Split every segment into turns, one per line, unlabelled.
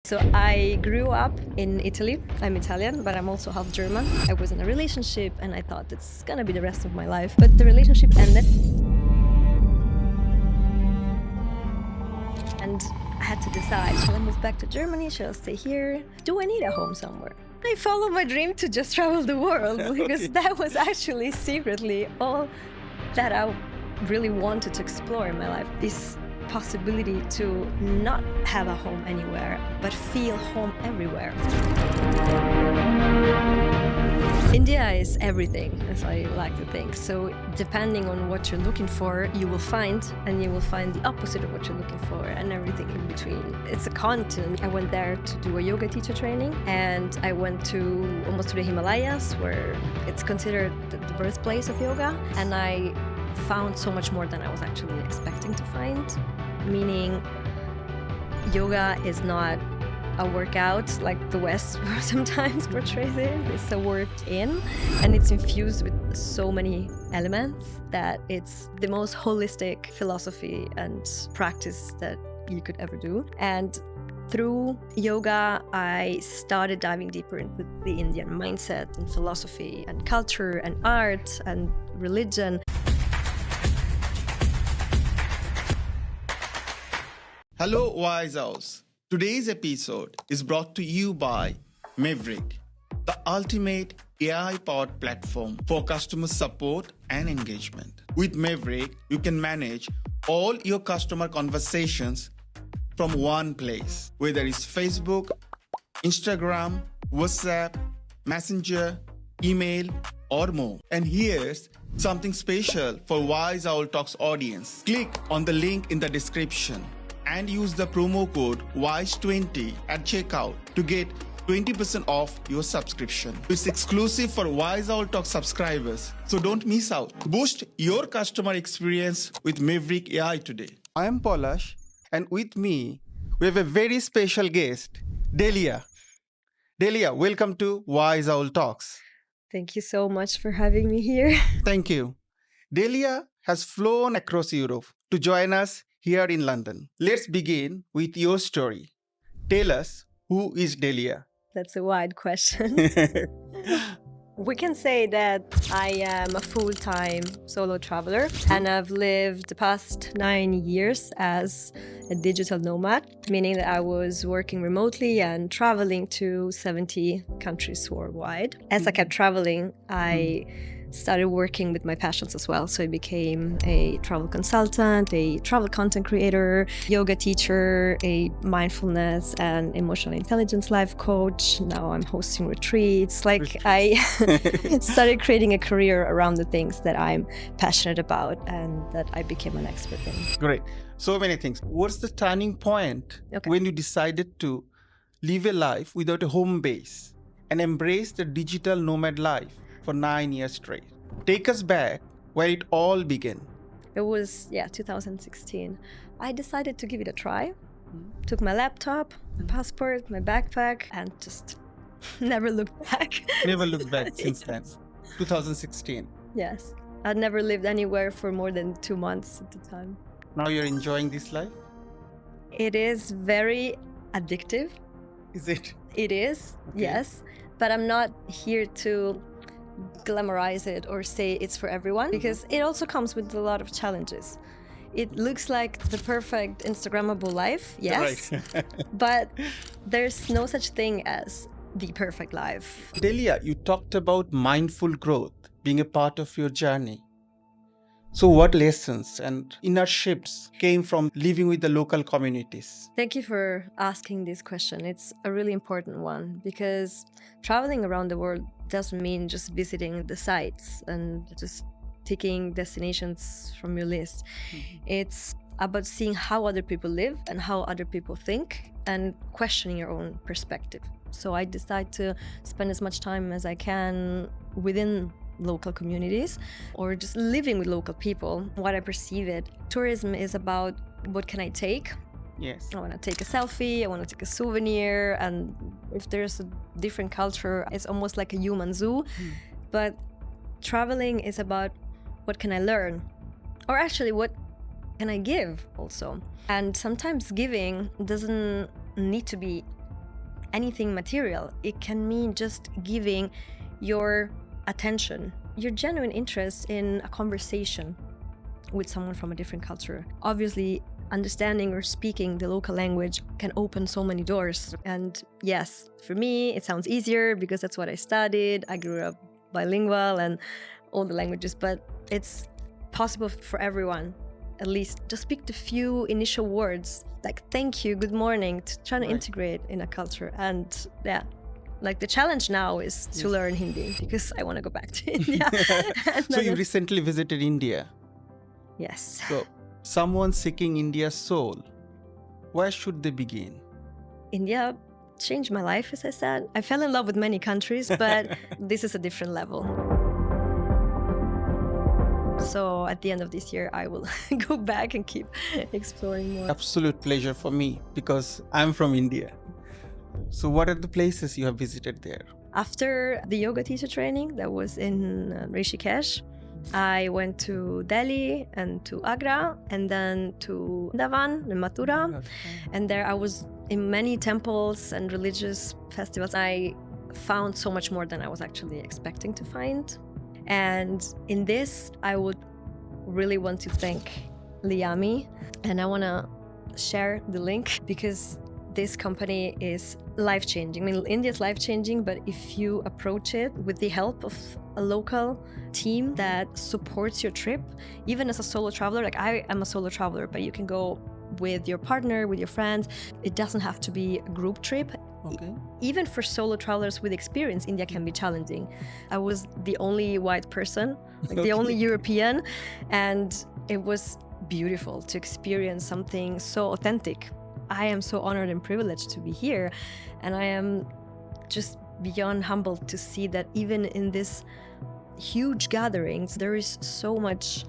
So I grew up in Italy. I'm Italian, but I'm also half German. I was in a relationship and I thought it's gonna be the rest of my life. But the relationship ended. And I had to decide, shall I move back to Germany? Shall I stay here? Do I need a home somewhere? I followed my dream to just travel the world because that was actually secretly all that I really wanted to explore in my life. This possibility to not have a home anywhere, but feel home everywhere. India is everything, as I like to think. So depending on what you're looking for, you will find, and you will find the opposite of what you're looking for and everything in between. It's a continent. I went there to do a yoga teacher training, and I went to almost to the Himalayas, where it's considered the birthplace of yoga. And I found so much more than I was actually expecting to find, meaning yoga is not a workout like the West sometimes portrays it. It's a work in, and it's infused with so many elements that it's the most holistic philosophy and practice that you could ever do. And through yoga, I started diving deeper into the Indian mindset and philosophy and culture and art and religion.
Hello, Wise House. Today's episode is brought to you by Maverick, the ultimate AI-powered platform for customer support and engagement. With Maverick, you can manage all your customer conversations from one place, whether it's Facebook, Instagram, WhatsApp, Messenger, email, or more. And here's something special for Wise Owl Talks audience. Click on the link in the description and use the promo code WISE20 at checkout to get 20% off your subscription. It's exclusive for Wise Owl Talk subscribers, so don't miss out. Boost your customer experience with Maverick AI today. I am Palash, and with me, we have a very special guest, Delia. Delia, welcome to Wise Owl Talks.
Thank you so much for having me here.
Thank you. Delia has flown across Europe to join us here in London. Let's begin with your story. Tell us, who is Delia?
That's a wide question. We can say that I am a full-time solo traveler, and I've lived the past 9 years as a digital nomad, meaning that I was working remotely and traveling to 70 countries worldwide. As I kept traveling, I started working with my passions as well. So I became a travel consultant, a travel content creator, yoga teacher, a mindfulness and emotional intelligence life coach. Now I'm hosting retreats. I started creating a career around the things that I'm passionate about and that I became an expert in.
Great. So many things. What's the turning point when you decided to live a life without a home base and embrace the digital nomad life for 9 years straight? Take us back where it all began.
It was, 2016. I decided to give it a try. Took my laptop, my passport, my backpack, and just never looked back.
Never looked back since then. 2016.
Yes. I'd never lived anywhere for more than 2 months at the time.
Now you're enjoying this life?
It is very addictive.
Is it?
It is, yes. But I'm not here to glamorize it or say it's for everyone, because it also comes with a lot of challenges. It looks like the perfect Instagrammable life, yes,
Right.
but there's no such thing as the perfect life.
Delia, you talked about mindful growth being a part of your journey. So what lessons and inner shifts came from living with the local communities?
Thank you for asking this question. It's a really important one, because traveling around the world doesn't mean just visiting the sites and just ticking destinations from your list. It's about seeing how other people live and how other people think and questioning your own perspective. So I decide to spend as much time as I can within local communities or just living with local people. What I perceive it, tourism is about what can I take?
Yes.
I want to take a selfie, I want to take a souvenir, and if there's a different culture, it's almost like a human zoo. But traveling is about what can I learn? Or actually, what can I give also? And sometimes giving doesn't need to be anything material. It can mean just giving your attention, your genuine interest in a conversation with someone from a different culture. Obviously, understanding or speaking the local language can open so many doors. And yes, for me, it sounds easier because that's what I studied. I grew up bilingual and all the languages, but it's possible for everyone. At least just speak the few initial words like thank you, good morning, to try to integrate in a culture. And yeah, like the challenge now is to learn Hindi because I want to go back to India.
So you recently visited India.
Yes.
So someone seeking India's soul, where should they begin?
India changed my life, as I said. I fell in love with many countries, but this is a different level. So at the end of this year, I will go back and keep exploring more.
Absolute pleasure for me because I'm from India. So what are the places you have visited there?
After the yoga teacher training that was in Rishikesh, I went to Delhi and to Agra and then to Davan and Mathura. And there I was in many temples and religious festivals. I found so much more than I was actually expecting to find. And in this, I would really want to thank Liami. And I want to share the link because this company is life-changing. I mean, India is life-changing, but if you approach it with the help of a local team that supports your trip, even as a solo traveler, like I am a solo traveler, but you can go with your partner, with your friends. It doesn't have to be a group trip.
Okay.
Even for solo travelers with experience, India can be challenging. I was the only white person, like the only European, and it was beautiful to experience something so authentic. I am so honored and privileged to be here, and I am just beyond humbled to see that even in these huge gatherings, there is so much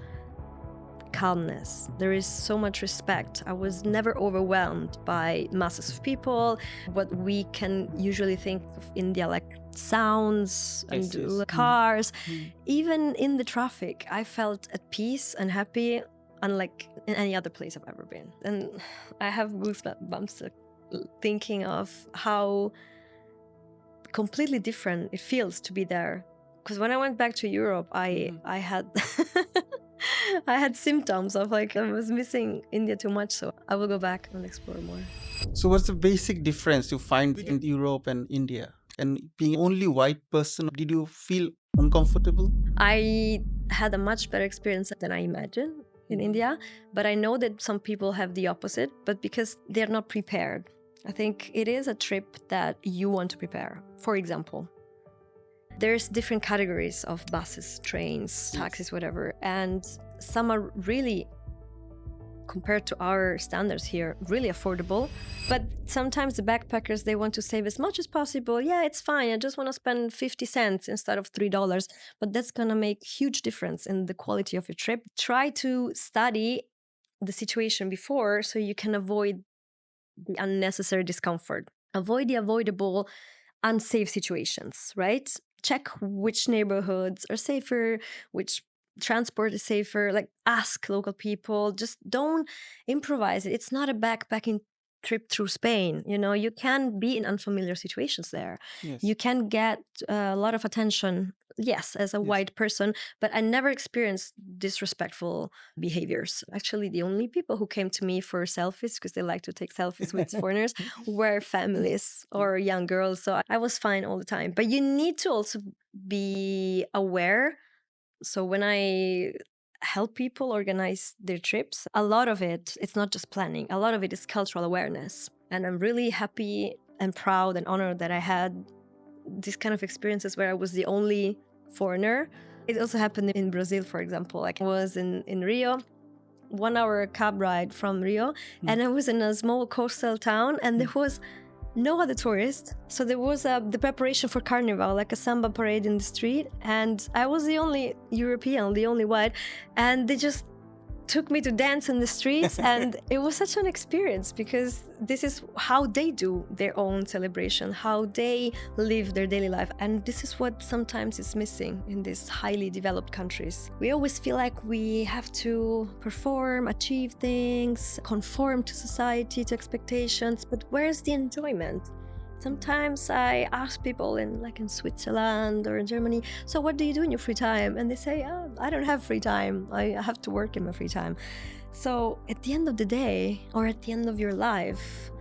calmness. There is so much respect. I was never overwhelmed by masses of people. What we can usually think of India like sounds and cars. Even in the traffic, I felt at peace and happy, unlike in any other place I've ever been. And I have goosebumps thinking of how completely different it feels to be there. Because when I went back to Europe, I had I had symptoms of like I was missing India too much, so I will go back and explore more.
So what's the basic difference you find in Europe and India? And being only white person, did you feel uncomfortable?
I had a much better experience than I imagined in India, but I know that some people have the opposite, but because they're not prepared. I think it is a trip that you want to prepare. For example, there's different categories of buses, trains, taxis, whatever, and some are really, compared to our standards here, really affordable. But sometimes the backpackers, they want to save as much as possible. Yeah, it's fine. I just want to spend 50 cents instead of $3. But that's going to make huge difference in the quality of your trip. Try to study the situation before so you can avoid the unnecessary discomfort. Avoid the avoidable unsafe situations, right? Check which neighborhoods are safer, which transport is safer, like ask local people, just don't improvise it. It's not a backpacking trip through Spain. You know, you can be in unfamiliar situations there.
Yes.
You can get a lot of attention, yes, as a white person, but I never experienced disrespectful behaviors. Actually, the only people who came to me for selfies, because they like to take selfies with foreigners, were families or young girls. So I was fine all the time. But you need to also be aware. So when I help people organize their trips, a lot of it's not just planning. A lot of it is cultural awareness. And I'm really happy and proud and honored that I had these kind of experiences where I was the only foreigner. It also happened in Brazil, for example. Like I was in Rio, 1 hour cab ride from Rio, and I was in a small coastal town, and there was no other tourists. So there was the preparation for carnival, like a samba parade in the street, and I was the only European, the only white, and they just took me to dance in the streets. And it was such an experience because this is how they do their own celebration, how they live their daily life. And this is what sometimes is missing in these highly developed countries. We always feel like we have to perform, achieve things, conform to society, to expectations, but where's the enjoyment? Sometimes I ask people in Switzerland or in Germany, so what do you do in your free time? And they say, oh, I don't have free time. I have to work in my free time. So at the end of the day, or at the end of your life,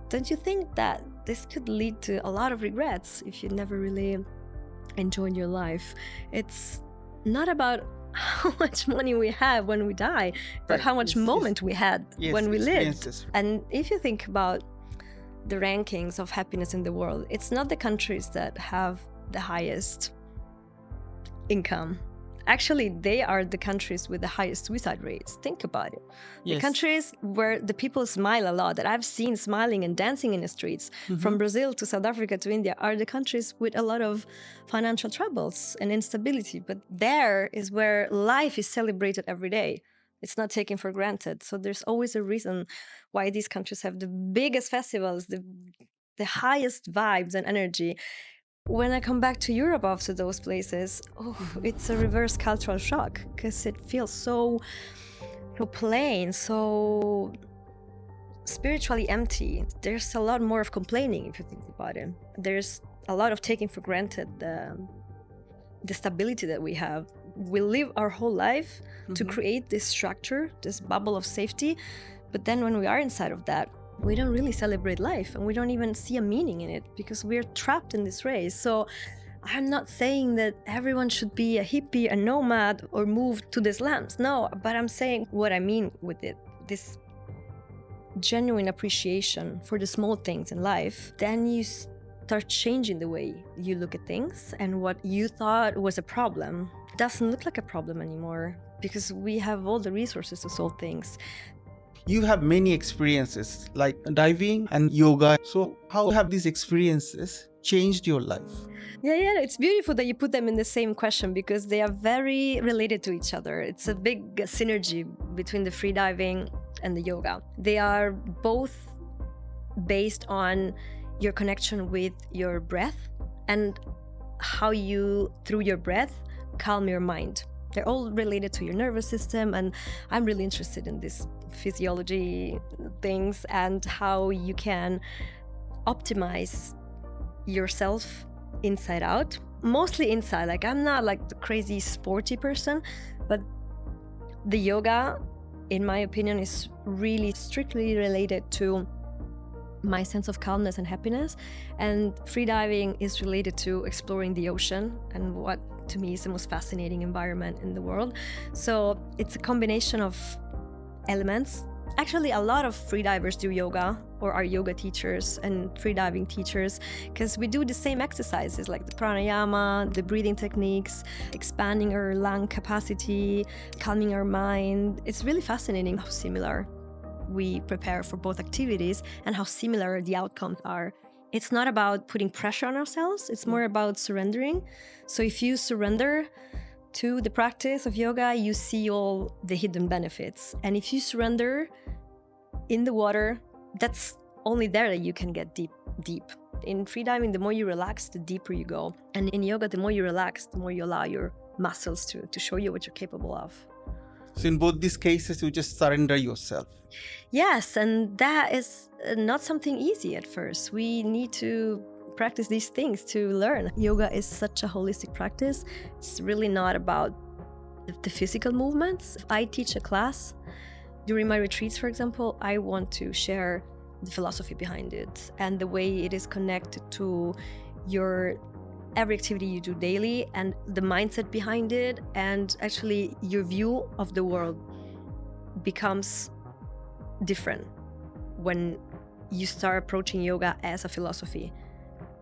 don't you think that this could lead to a lot of regrets if you never really enjoyed your life? It's not about how much money we have when we die, but how much moment we had when we lived. And if you think about the rankings of happiness in the world, it's not the countries that have the highest income. Actually, they are the countries with the highest suicide rates. Think about it. The countries where the people smile a lot, that I've seen smiling and dancing in the streets, from Brazil to South Africa to India, are the countries with a lot of financial troubles and instability. But there is where life is celebrated every day. It's not taken for granted. So there's always a reason why these countries have the biggest festivals, the highest vibes and energy. When I come back to Europe after those places, it's a reverse cultural shock, because it feels so plain, so spiritually empty. There's a lot more of complaining, if you think about it. There's a lot of taking for granted the stability that we have. We live our whole life to create this structure, this bubble of safety. But then when we are inside of that, we don't really celebrate life, and we don't even see a meaning in it, because we're trapped in this race. So I'm not saying that everyone should be a hippie, a nomad, or move to the slums. No, but I'm saying what I mean with it. This genuine appreciation for the small things in life. Then you start changing the way you look at things, and what you thought was a problem doesn't look like a problem anymore, because we have all the resources to solve things.
You have many experiences like diving and yoga. So how have these experiences changed your life?
Yeah, it's beautiful that you put them in the same question, because they are very related to each other. It's a big synergy between the freediving and the yoga. They are both based on your connection with your breath and how you, through your breath, calm your mind. They're all related to your nervous system, and I'm really interested in this physiology things and how you can optimize yourself inside out, mostly inside. Like, I'm not like the crazy sporty person, but the yoga, in my opinion, is really strictly related to my sense of calmness and happiness, and freediving is related to exploring the ocean, and what to me is the most fascinating environment in the world. So it's a combination of elements. Actually, a lot of freedivers do yoga or are yoga teachers and freediving teachers, because we do the same exercises like the pranayama, the breathing techniques, expanding our lung capacity, calming our mind. It's really fascinating how similar we prepare for both activities and how similar the outcomes are. It's not about putting pressure on ourselves, it's more about surrendering. So if you surrender to the practice of yoga, you see all the hidden benefits. And if you surrender in the water, that's only there that you can get deep. In freediving, the more you relax, the deeper you go. And in yoga, the more you relax, the more you allow your muscles to show you what you're capable of.
So in both these cases, you just surrender yourself.
Yes, and that is not something easy at first. We need to practice these things to learn. Yoga is such a holistic practice. It's really not about the physical movements. If I teach a class, during my retreats, for example, I want to share the philosophy behind it and the way it is connected to your every activity you do daily, and the mindset behind it, and actually your view of the world becomes different when you start approaching yoga as a philosophy,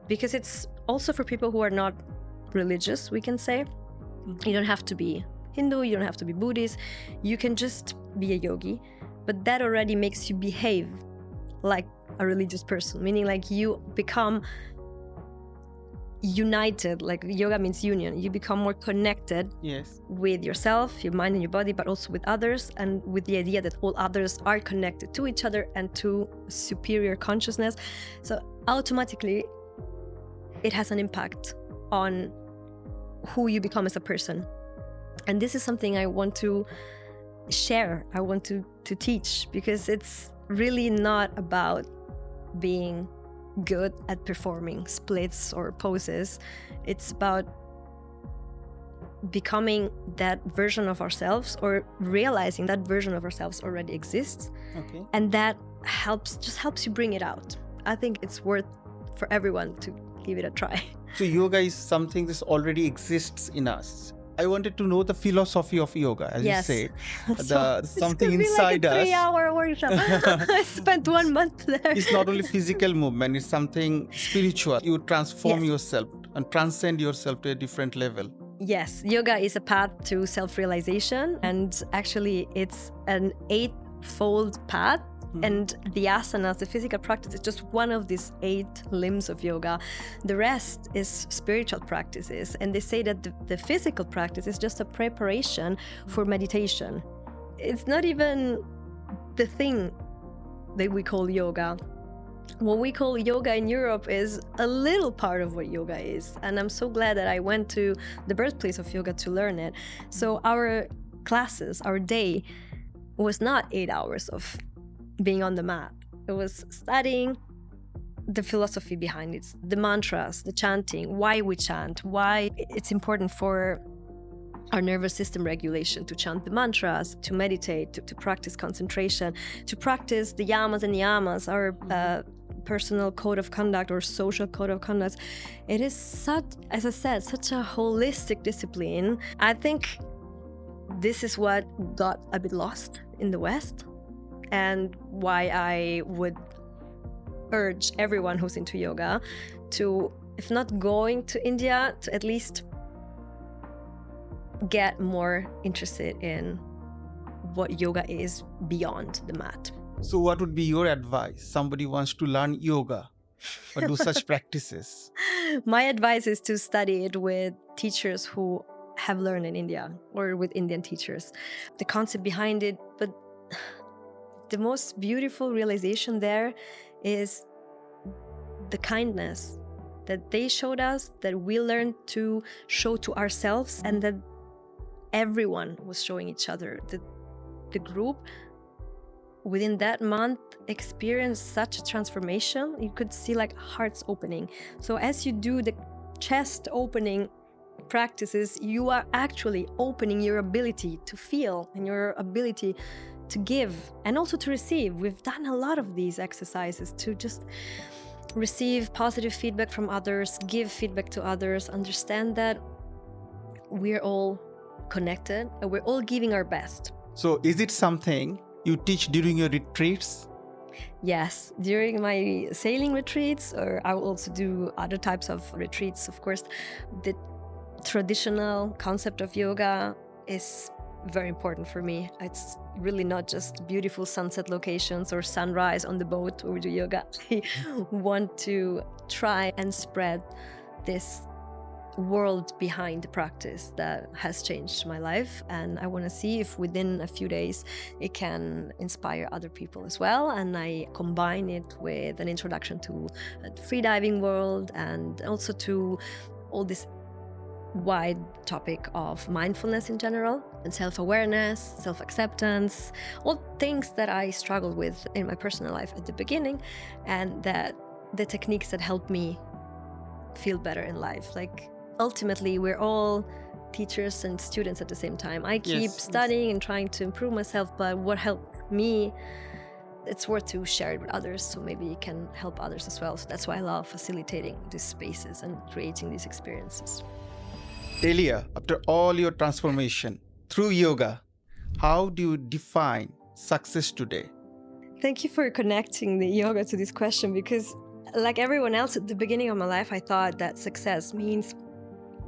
because it's also for people who are not religious, we can say. You don't have to be Hindu, you don't have to be Buddhist, you can just be a yogi, but that already makes you behave like a religious person, meaning like you become united. Like yoga means union. You become more connected with yourself, your mind and your body, but also with others, and with the idea that all others are connected to each other and to superior consciousness. So automatically it has an impact on who you become as a person. And this is something I want to share, I want to teach, because it's really not about being good at performing splits or poses. It's about becoming that version of ourselves, or realizing that version of ourselves already exists.
Okay.
And that helps you bring it out. I think it's worth for everyone to give it a try.
So yoga is something that already exists in us. I wanted to know the philosophy of yoga, as
Yes.
you say.
So
Something
it's
inside
like a
us.
3-hour workshop. I spent 1 month there.
It's not only physical movement, it's something spiritual. You transform
Yes.
yourself and transcend yourself to a different level.
Yes, yoga is a path to self-realization, and actually it's an 8-fold path. And the asanas, the physical practice, is just one of these 8 limbs of yoga. The rest is spiritual practices. And they say that the physical practice is just a preparation for meditation. It's not even the thing that we call yoga. What we call yoga in Europe is a little part of what yoga is. And I'm so glad that I went to the birthplace of yoga to learn it. So our classes, our day, was not 8 hours of being on the mat. It was studying the philosophy behind it, the mantras, the chanting, why we chant, why it's important for our nervous system regulation to chant the mantras, to meditate, to practice concentration, to practice the yamas and niyamas, our personal code of conduct or social code of conduct. It is such, as I said, such a holistic discipline. I think this is what got a bit lost in the West, and why I would urge everyone who's into yoga to, if not going to India, to at least get more interested in what yoga is beyond the mat.
So what would be your advice? Somebody wants to learn yoga or do such practices.
My advice is to study it with teachers who have learned in India, or with Indian teachers. The concept behind it, but the most beautiful realization there is the kindness that they showed us, that we learned to show to ourselves, and that everyone was showing each other. The group within that month experienced such a transformation. You could see like hearts opening. So as you do the chest opening practices, you are actually opening your ability to feel and your ability to give and also to receive. We've done a lot of these exercises to just receive positive feedback from others, give feedback to others, understand that we're all connected and we're all giving our best.
So is it something you teach during your retreats?
Yes, during my sailing retreats, or I will also do other types of retreats, of course. The traditional concept of yoga is very important for me. It's really not just beautiful sunset locations or sunrise on the boat where we do yoga. I want to try and spread this world behind the practice that has changed my life, and I want to see if within a few days it can inspire other people as well. And I combine it with an introduction to the freediving world, and also to all this wide topic of mindfulness in general, and self-awareness, self-acceptance, all things that I struggled with in my personal life at the beginning, and that the techniques that help me feel better in life. Like, ultimately, we're all teachers and students at the same time. I keep studying and trying to improve myself, but what helped me, it's worth to share it with others, so maybe it can help others as well. So that's why I love facilitating these spaces and creating these experiences.
Delia, after all your transformation through yoga, how do you define success today?
Thank you for connecting the yoga to this question, because like everyone else at the beginning of my life, I thought that success means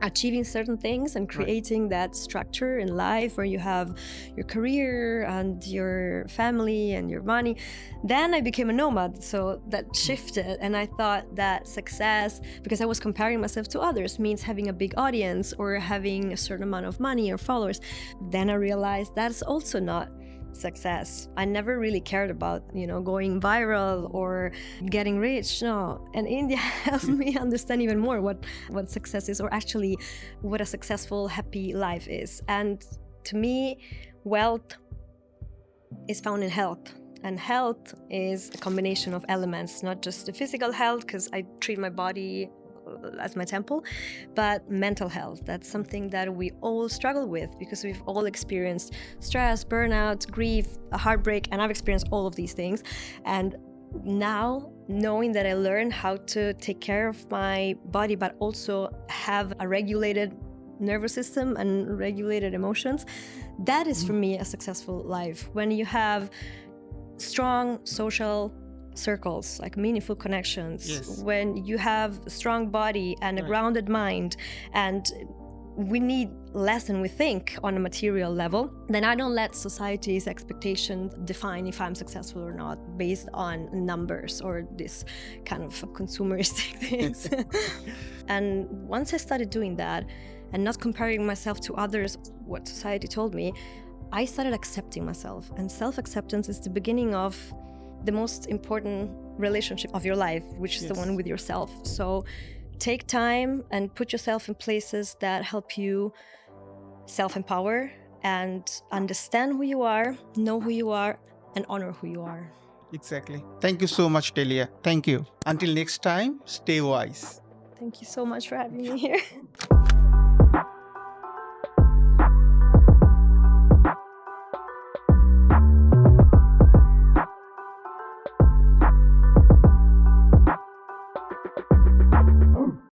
achieving certain things and creating that structure in life where you have your career and your family and your money. Then I became a nomad, so that shifted, and I thought that success, because I was comparing myself to others, means having a big audience or having a certain amount of money or followers. Then I realized that's also not success. I never really cared about, going viral or getting rich. No. And India helped me understand even more what success is, or actually what a successful, happy life is. And to me, wealth is found in health. And health is a combination of elements, not just the physical health, because I treat my body as my temple, but mental health. That's something that we all struggle with because we've all experienced stress, burnout, grief, a heartbreak, and I've experienced all of these things. And now, knowing that I learned how to take care of my body, but also have a regulated nervous system and regulated emotions, that is for me a successful life. When you have strong social circles, like meaningful connections,
Yes.
when you have a strong body and a grounded mind, and we need less than we think on a material level, then I don't let society's expectations define if I'm successful or not based on numbers or this kind of consumeristic things. And once I started doing that and not comparing myself to others, what society told me, I started accepting myself. And self-acceptance is the beginning of the most important relationship of your life, which is the one with yourself. So take time and put yourself in places that help you self-empower and understand who you are, know who you are, and honor who you are.
Exactly. Thank you so much, Delia. Thank you. Until next time, stay wise.
Thank you so much for having me here.